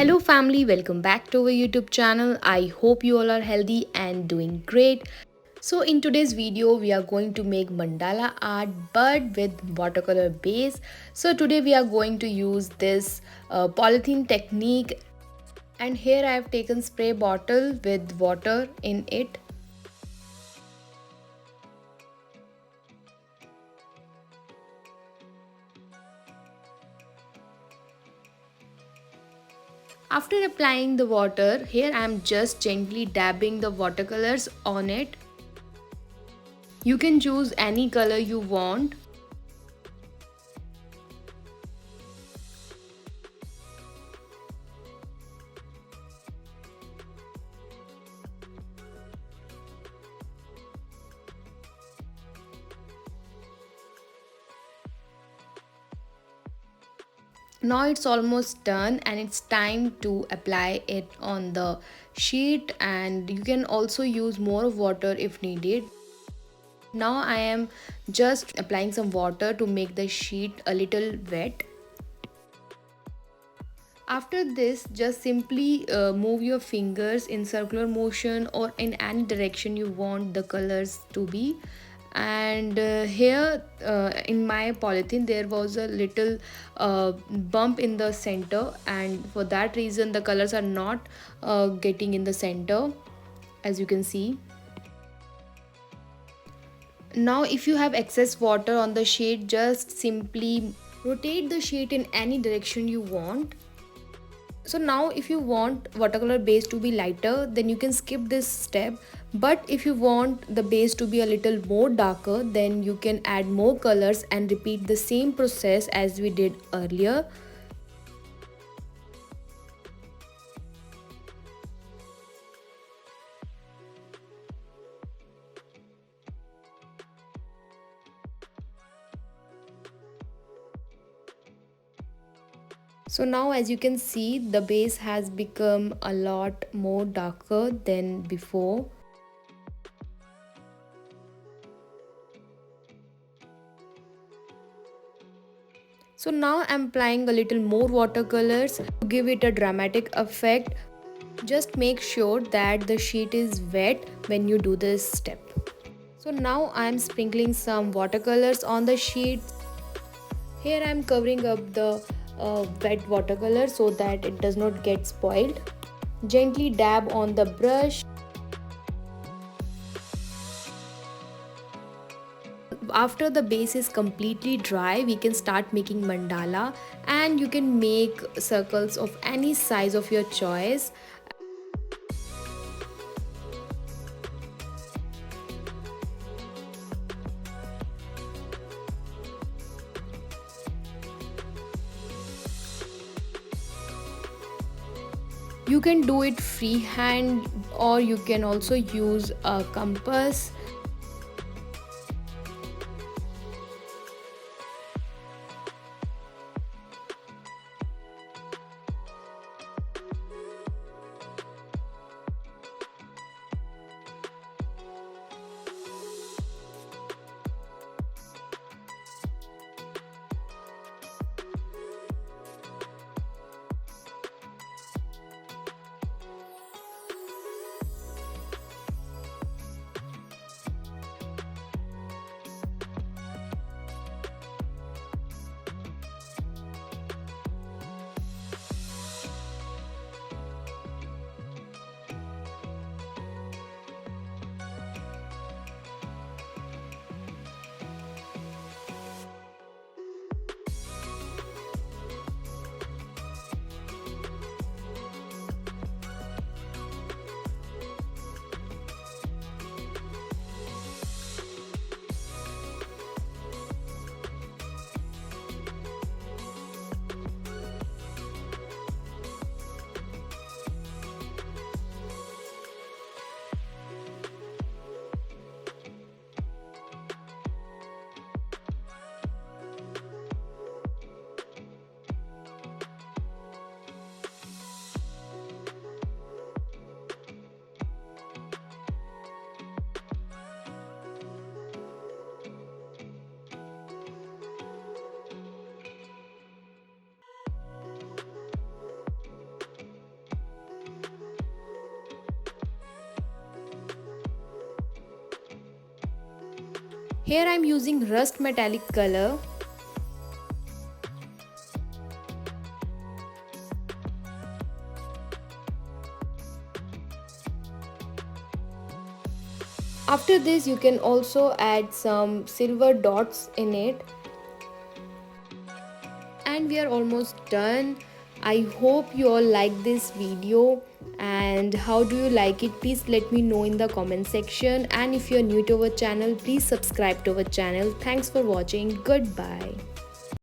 Hello, family, welcome back to our YouTube channel. I hope you all are healthy and doing great. So, in today's video, we are going to make mandala art but with watercolor base. So, today we are going to use this polythene technique, and here I have taken spray bottle with water in it. After applying the water, here I am just gently dabbing the watercolors on it. You can choose any color you want. Now it's almost done and it's time to apply it on the sheet, and you can also use more water if needed. Now I am just applying some water to make the sheet a little wet. After this, just simply move your fingers in circular motion or in any direction you want the colors to be. And here in my polythene there was a little bump in the center, and for that reason the colors are not getting in the center, as you can see. Now if you have excess water on the sheet, just simply rotate the sheet in any direction you want. So now if you want watercolor base to be lighter, then you can skip this step, but if you want the base to be a little more darker, then you can add more colors and repeat the same process as we did earlier. So now as you can see, the base has become a lot more darker than before. So now I'm applying a little more watercolors to give it a dramatic effect. Just make sure that the sheet is wet when you do this step. So now I'm sprinkling some watercolors on the sheet. Here I'm covering up the wet watercolor so that it does not get spoiled. Gently dab on the brush. After the base is completely dry, we can start making mandala, and you can make circles of any size of your choice. You can do it freehand, or you can also use a compass. Here I'm using rust metallic color. After this you can also add some silver dots in it. And we are almost done. I hope you all like this video, and how do you like it, please let me know in the comment section. And if you're new to our channel, please subscribe to our channel. Thanks for watching. Goodbye.